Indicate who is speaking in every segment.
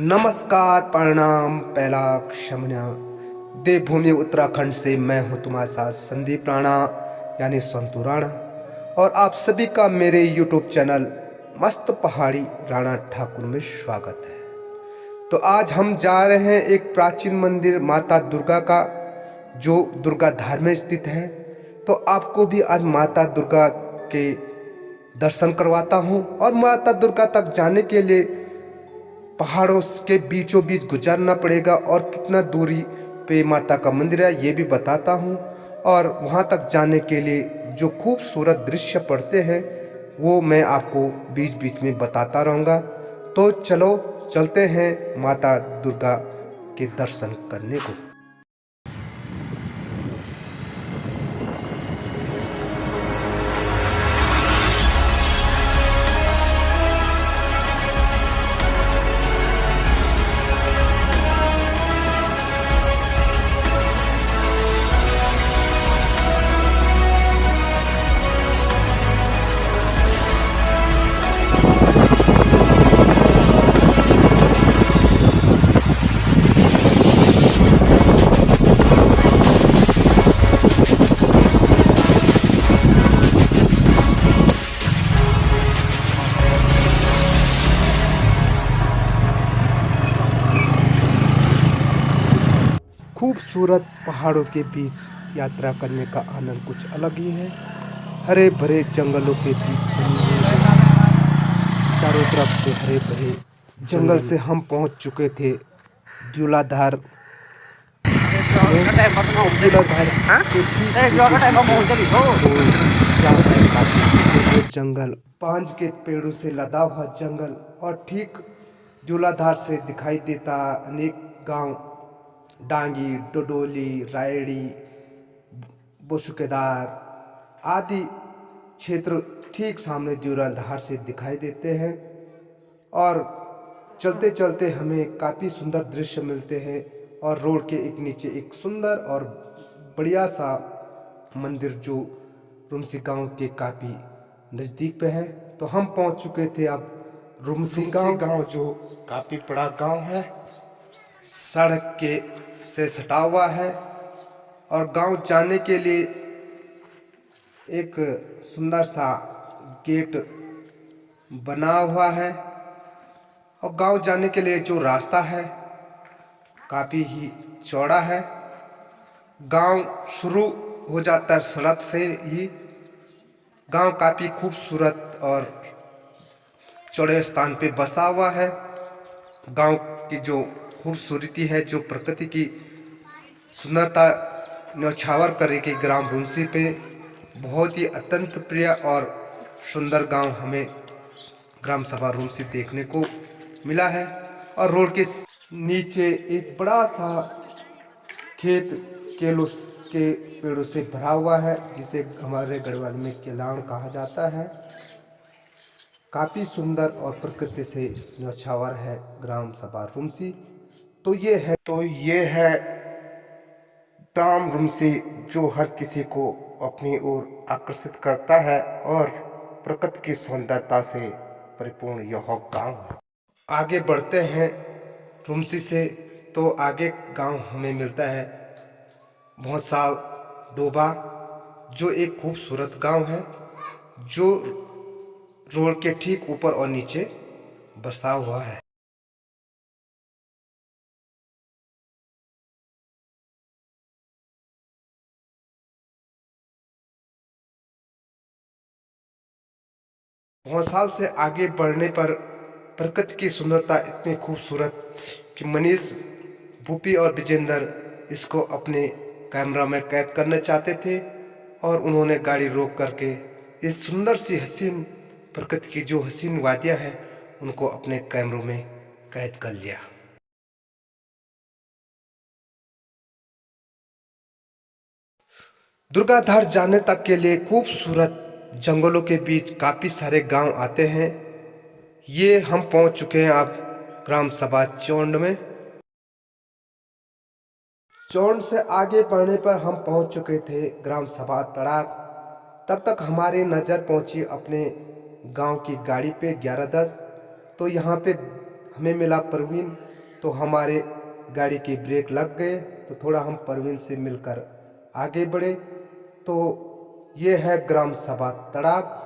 Speaker 1: नमस्कार, प्रणाम, पहला क्षमण्या। देवभूमि उत्तराखंड से मैं हूं तुम्हारे साथ संदीप राणा यानी संतू राणा, और आप सभी का मेरे YouTube चैनल मस्त पहाड़ी राणा ठाकुर में स्वागत है। तो आज हम जा रहे हैं एक प्राचीन मंदिर माता दुर्गा का, जो दुर्गा धार में स्थित है। तो आपको भी आज माता दुर्गा के दर्शन करवाता हूं, और माता दुर्गा तक जाने के लिए पहाड़ों के बीचों बीच गुजरना पड़ेगा, और कितना दूरी पे माता का मंदिर है ये भी बताता हूँ। और वहाँ तक जाने के लिए जो खूबसूरत दृश्य पड़ते हैं वो मैं आपको बीच बीच में बताता रहूँगा। तो चलो चलते हैं माता दुर्गा के दर्शन करने को। खूबसूरत पहाड़ों के बीच यात्रा करने का आनंद कुछ अलग ही है। हरे भरे जंगलों के बीच बनी हुई चारों तरफ से हरे भरे जंगल से हम पहुंच चुके थे द्यूलाधार। जंगल पांच के पेड़ों से लदा हुआ जंगल, और ठीक द्यूलाधार से दिखाई देता अनेक गांव, डांगी, डोडोली, रायड़ी, बोसुकेदार आदि क्षेत्र ठीक सामने द्यूलाधार से दिखाई देते हैं। और चलते चलते हमें काफ़ी सुंदर दृश्य मिलते हैं, और रोड के एक नीचे एक सुंदर और बढ़िया सा मंदिर जो रुमसी गांव के काफ़ी नज़दीक पे है। तो हम पहुंच चुके थे अब रुमसी गांव, जो काफ़ी बड़ा गांव है, सड़क के से सटा हुआ है। और गांव जाने के लिए एक सुंदर सा गेट बना हुआ है, और गांव जाने के लिए जो रास्ता है काफ़ी ही चौड़ा है। गांव शुरू हो जाता है सड़क से ही। गांव काफ़ी खूबसूरत और चौड़े स्थान पे बसा हुआ है। गांव की जो खूबसूरती है, जो प्रकृति की सुंदरता न्यौछावर करेगी ग्राम रुमसी पे, बहुत ही अत्यंत प्रिय और सुंदर गांव हमें ग्राम सभा रुमसी देखने को मिला है। और रोड के नीचे एक बड़ा सा खेत केलों के पेड़ों से भरा हुआ है, जिसे हमारे गढ़वाली में केलाण कहा जाता है। काफ़ी सुंदर और प्रकृति से न्यौछावर है ग्राम सभा रुमसी। तो ये है ग्राम रुमसी, जो हर किसी को अपनी ओर आकर्षित करता है, और प्रकृति की सुंदरता से परिपूर्ण यह गांव है। आगे बढ़ते हैं रुमसी से, तो आगे गांव हमें मिलता है भौसाल डोबा, जो एक खूबसूरत गांव है, जो रोड के ठीक ऊपर और नीचे बसा हुआ है। भौसाल से आगे बढ़ने पर प्रकृति की सुंदरता इतनी खूबसूरत कि मनीष, भूपी और विजेंद्र इसको अपने कैमरा में कैद करना चाहते थे, और उन्होंने गाड़ी रोक करके इस सुंदर सी हसीन प्रकृति की जो हसीन वादियां हैं उनको अपने कैमरों में कैद कर लिया। दुर्गाधार जाने तक के लिए खूबसूरत जंगलों के बीच काफ़ी सारे गांव आते हैं। ये हम पहुंच चुके हैं अब ग्राम सभा चौंड में। चौंड से आगे बढ़ने पर हम पहुंच चुके थे ग्राम सभा तड़ाक। तब तक हमारी नज़र पहुंची अपने गांव की गाड़ी पे 11-10। तो यहाँ पे हमें मिला प्रवीण, तो हमारे गाड़ी की ब्रेक लग गए, तो थोड़ा हम परवीन से मिलकर आगे बढ़े। तो ये है ग्राम सभा तड़ाग।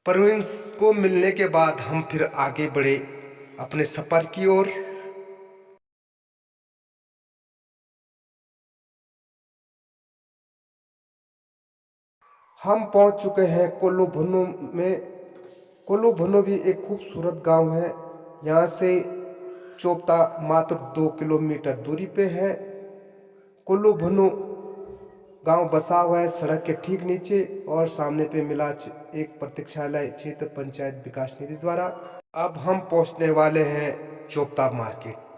Speaker 1: परवीन को मिलने के बाद हम फिर आगे बढ़े अपने सफर की ओर। हम पहुंच चुके हैं कोल्लू भुन्नू में। कोल्लू भुन्नू भी एक खूबसूरत गांव है। यहाँ से चोपता मात्र 2 किलोमीटर दूरी पे है। कोल्लू भुन्नू गांव बसा हुआ है सड़क के ठीक नीचे, और सामने पे मिला एक प्रतीक्षालय क्षेत्र पंचायत विकास निधि द्वारा। अब हम पहुंचने वाले हैं चोपता मार्केट।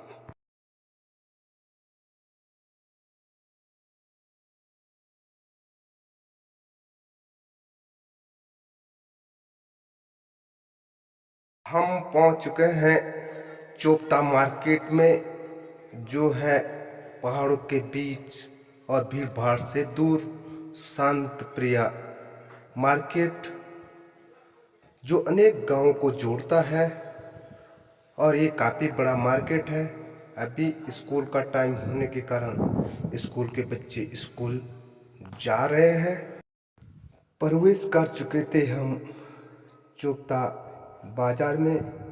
Speaker 1: हम पहुंच चुके हैं चोपता मार्केट में, जो है पहाड़ों के बीच और भीड़ भाड़ से दूर शांत प्रिया मार्केट, जो अनेक गांवों को जोड़ता है। और ये काफ़ी बड़ा मार्केट है। अभी स्कूल का टाइम होने के कारण स्कूल के बच्चे स्कूल जा रहे हैं। प्रवेश कर चुके थे हम चोपता बाज़ार में।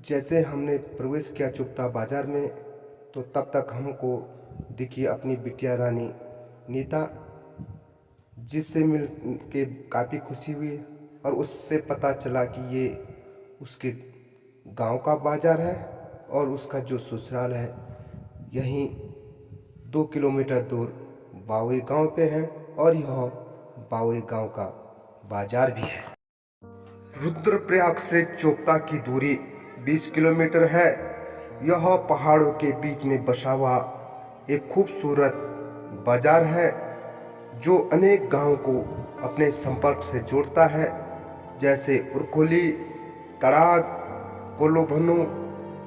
Speaker 1: जैसे हमने प्रवेश किया चोपता बाज़ार में, तो तब तक हमको दिखी अपनी बिटिया रानी नीता, जिससे मिल के काफ़ी खुशी हुई। और उससे पता चला कि ये उसके गांव का बाज़ार है, और उसका जो ससुराल है यहीं 2 किलोमीटर दूर बावई गांव पे है, और यह बावई गांव का बाज़ार भी है। रुद्रप्रयाग से चोपता की दूरी 20 किलोमीटर है। यह पहाड़ों के बीच में बसा हुआ एक खूबसूरत बाजार है, जो अनेक गांवों को अपने संपर्क से जोड़ता है, जैसे उरखोली, तड़ाग, कोल्लू भुन्नू,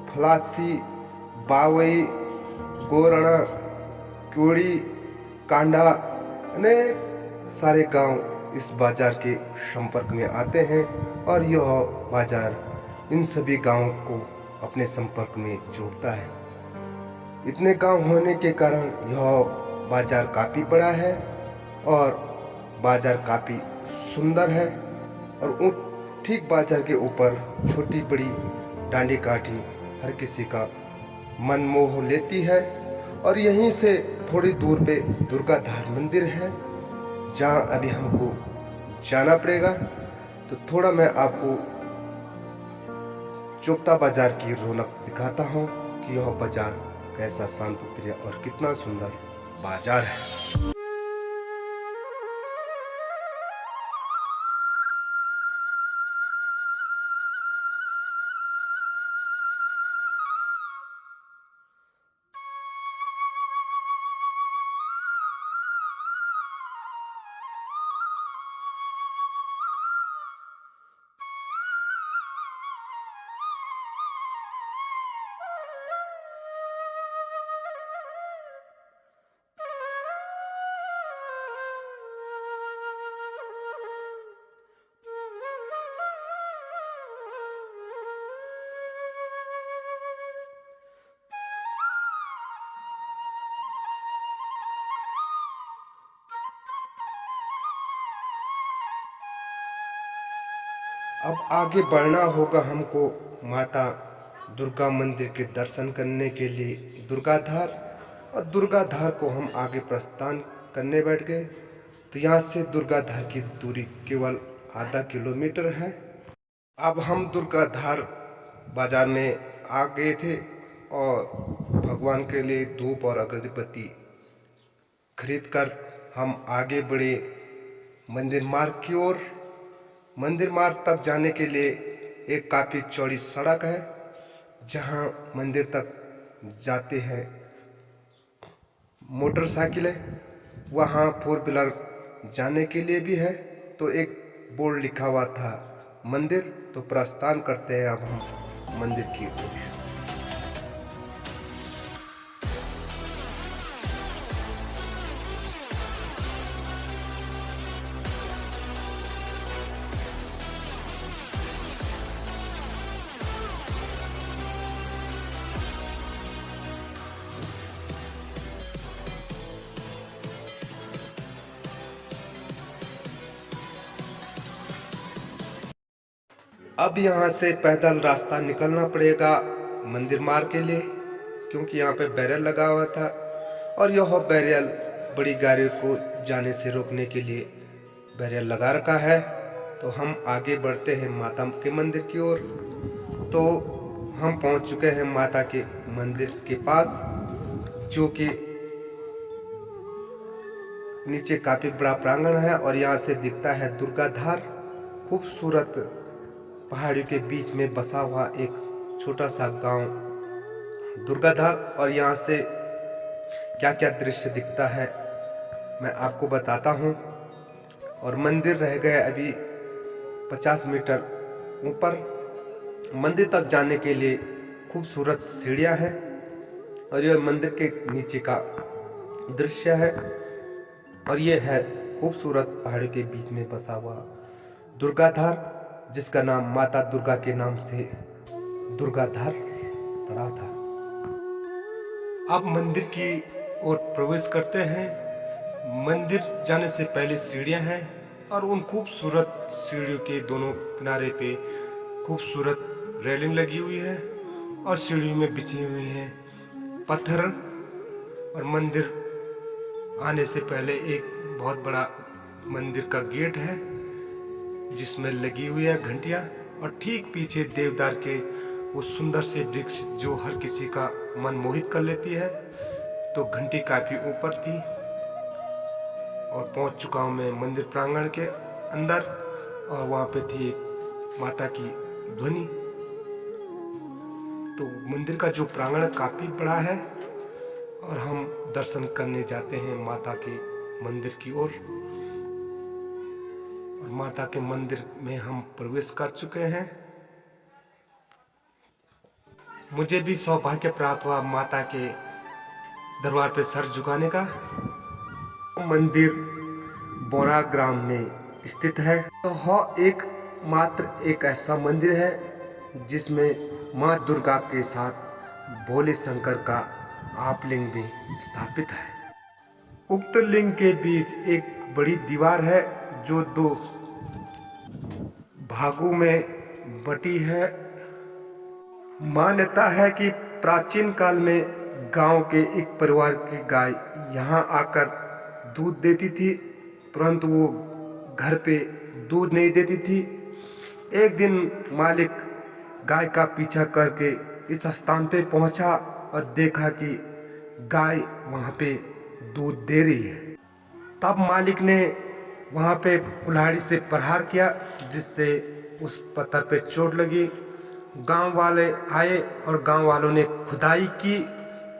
Speaker 1: फलासी, बावई, गोरणा, क्योड़ी, कांडा, अनेक सारे गांव इस बाजार के संपर्क में आते हैं। और यह बाजार इन सभी गांवों को अपने संपर्क में जोड़ता है। इतने गांव होने के कारण यह बाजार काफ़ी बड़ा है, और बाजार काफ़ी सुंदर है। और ठीक बाजार के ऊपर छोटी बड़ी डांडी काठी हर किसी का मन मोह लेती है। और यहीं से थोड़ी दूर पे दुर्गाधार मंदिर है, जहाँ अभी हमको जाना पड़ेगा। तो थोड़ा मैं आपको चोपता बाजार की रौनक दिखाता हूँ कि यह बाजार कैसा शांत प्रिय और कितना सुंदर बाजार है। अब आगे बढ़ना होगा हमको माता दुर्गा मंदिर के दर्शन करने के लिए दुर्गाधार। और दुर्गाधार को हम आगे प्रस्थान करने बैठ गए। तो यहाँ से दुर्गाधार की दूरी केवल आधा किलोमीटर है। अब हम दुर्गाधार बाजार में आ गए थे, और भगवान के लिए धूप और अगरबत्ती खरीद कर हम आगे बढ़े मंदिर मार्ग की ओर। मंदिर मार्ग तक जाने के लिए एक काफ़ी चौड़ी सड़क है, जहां मंदिर तक जाते हैं मोटरसाइकिलें। वहां 4 व्हीलर जाने के लिए भी है। तो एक बोर्ड लिखा हुआ था मंदिर। तो प्रस्थान करते हैं अब हम मंदिर की ओर। अब यहाँ से पैदल रास्ता निकलना पड़ेगा मंदिर मार्ग के लिए, क्योंकि यहाँ पे बैरियर लगा हुआ था और यह बैरियर बड़ी गाड़ियों को जाने से रोकने के लिए बैरियर लगा रखा है। तो हम आगे बढ़ते हैं माता के मंदिर की ओर। तो हम पहुंच चुके हैं माता के मंदिर के पास, जो कि नीचे काफी बड़ा प्रांगण है और यहाँ से दिखता है दुर्गा धार, खूबसूरत पहाड़ियों के बीच में बसा हुआ एक छोटा सा गांव दुर्गा धार। और यहाँ से क्या क्या दृश्य दिखता है मैं आपको बताता हूँ। और मंदिर रह गए अभी 50 मीटर ऊपर। मंदिर तक जाने के लिए खूबसूरत सीढ़ियाँ हैं और यह मंदिर के नीचे का दृश्य है। और ये है खूबसूरत पहाड़ी के बीच में बसा हुआ दुर्गा धार, जिसका नाम माता दुर्गा के नाम से दुर्गा धार पड़ा था। अब मंदिर की ओर प्रवेश करते हैं। मंदिर जाने से पहले सीढ़ियां हैं और उन खूबसूरत सीढ़ियों के दोनों किनारे पे खूबसूरत रेलिंग लगी हुई है और सीढ़ियों में बिछी हुई हैं पत्थर। और मंदिर आने से पहले एक बहुत बड़ा मंदिर का गेट है जिसमें लगी हुई है घंटियां, और ठीक पीछे देवदार के वो सुंदर से वृक्ष जो हर किसी का मन मोहित कर लेती है। तो घंटी काफी ऊपर थी और पहुंच चुका हूं मैं मंदिर प्रांगण के अंदर, और वहां पे थी एक माता की ध्वनि। तो मंदिर का जो प्रांगण काफी बड़ा है और हम दर्शन करने जाते हैं माता के मंदिर की ओर। और माता के मंदिर में हम प्रवेश कर चुके हैं। मुझे भी सौभाग्य प्राप्त हुआ माता के दरबार पे सर झुकाने का। मंदिर बोरा ग्राम में स्थित है। तो एक मात्र एक ऐसा मंदिर है जिसमें माँ दुर्गा के साथ भोले शंकर का आप लिंग भी स्थापित है। उक्त लिंग के बीच एक बड़ी दीवार है जो 2 भागों में बटी है। मान्यता है कि प्राचीन काल में गांव के एक परिवार की गाय यहां आकर दूध देती थी, परंतु वो घर पे दूध नहीं देती थी। एक दिन मालिक गाय का पीछा करके इस स्थान पे पहुंचा और देखा कि गाय वहां पे दूध दे रही है। तब मालिक ने वहां पे कुल्हाड़ी से प्रहार किया, जिससे उस पत्थर पे चोट लगी। गांव वाले आए और गांव वालों ने खुदाई की,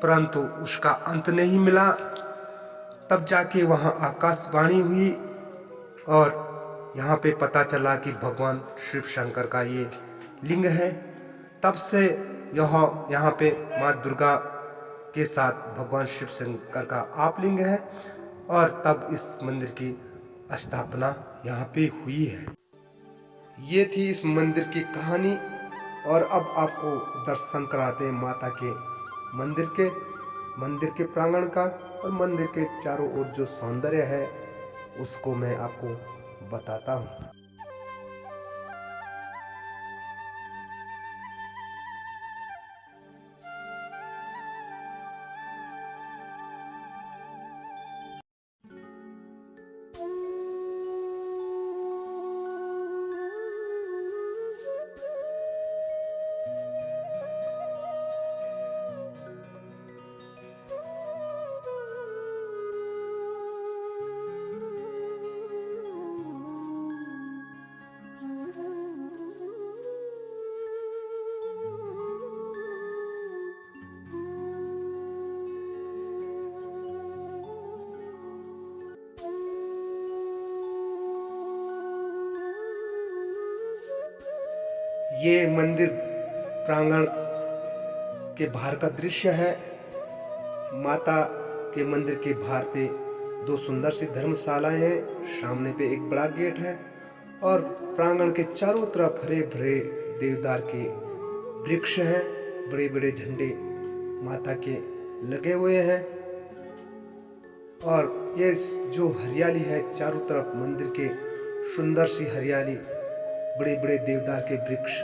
Speaker 1: परंतु उसका अंत नहीं मिला। तब जाके वहां आकाशवाणी हुई और यहाँ पे पता चला कि भगवान शिव शंकर का ये लिंग है। तब से यहाँ पे माँ दुर्गा के साथ भगवान शिव शंकर का आप लिंग है और तब इस मंदिर की स्थापना यहाँ पे हुई है। ये थी इस मंदिर की कहानी। और अब आपको दर्शन कराते हैं माता के मंदिर के प्रांगण का, और मंदिर के चारों ओर जो सौंदर्य है उसको मैं आपको बताता हूँ। ये मंदिर प्रांगण के बाहर का दृश्य है। माता के मंदिर के बाहर पे 2 सुंदर सी धर्मशालाएं हैं, सामने पे एक बड़ा गेट है और प्रांगण के चारों तरफ हरे भरे देवदार के वृक्ष हैं। बड़े बड़े झंडे माता के लगे हुए हैं और ये जो हरियाली है चारों तरफ मंदिर के, सुंदर सी हरियाली बड़े बड़े देवदार के वृक्ष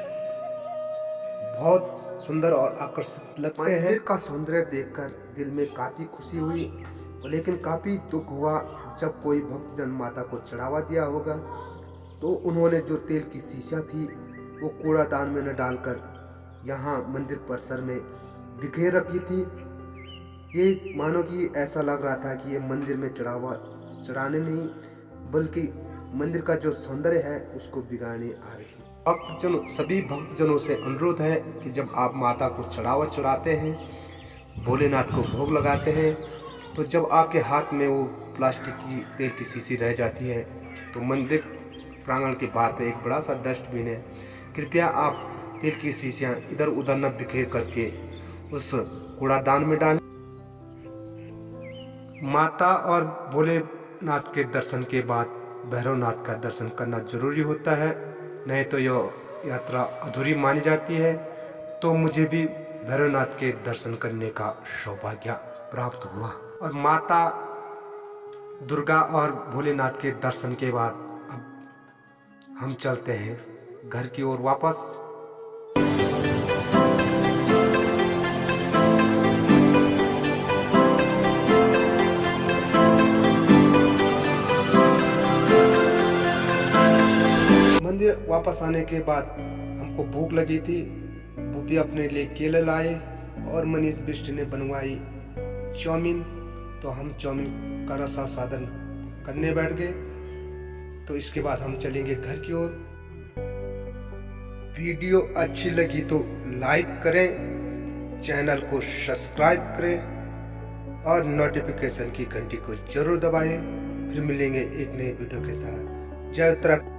Speaker 1: बहुत सुंदर और आकर्षित लगते हैं। मंदिर का सौंदर्य देखकर दिल में काफ़ी खुशी हुई, लेकिन काफ़ी दुख हुआ जब कोई भक्तजन माता को चढ़ावा दिया होगा तो उन्होंने जो तेल की शीशियाँ थी वो कूड़ादान में न डालकर यहाँ मंदिर परिसर में बिखेर रखी थी। ये मानो कि ऐसा लग रहा था कि ये मंदिर में चढ़ावा चढ़ाने नहीं बल्कि मंदिर का जो सौंदर्य है उसको बिगाड़ने आ रही थी। भक्तजनों, सभी भक्तजनों से अनुरोध है कि जब आप माता को चढ़ावा चढ़ाते हैं, भोलेनाथ को भोग लगाते हैं, तो जब आपके हाथ में वो प्लास्टिक की तेल की शीशी रह जाती है तो मंदिर प्रांगण के बाहर पे एक बड़ा सा डस्टबिन है, कृपया आप तेल की शीशियाँ इधर उधर न बिखेर करके उस कूड़ादान में डालें। माता और भोलेनाथ के दर्शन के बाद भैरवनाथ का दर्शन करना जरूरी होता है, नहीं तो यह यात्रा अधूरी मानी जाती है। तो मुझे भी भैरवनाथ के दर्शन करने का सौभाग्य प्राप्त हुआ और माता दुर्गा और भोलेनाथ के दर्शन के बाद अब हम चलते हैं घर की ओर वापस। मंदिर वापस आने के बाद हमको भूख लगी थी। भूपी अपने लिए केले लाए और मनीष बिष्ट ने बनवाई चाउमीन, तो हम चाउमीन का रसा साधन करने बैठ गए। तो इसके बाद हम चलेंगे घर की ओर। वीडियो अच्छी लगी तो लाइक करें, चैनल को सब्सक्राइब करें और नोटिफिकेशन की घंटी को जरूर दबाएं। फिर मिलेंगे एक नए वीडियो के साथ। जय उत्तराखंड।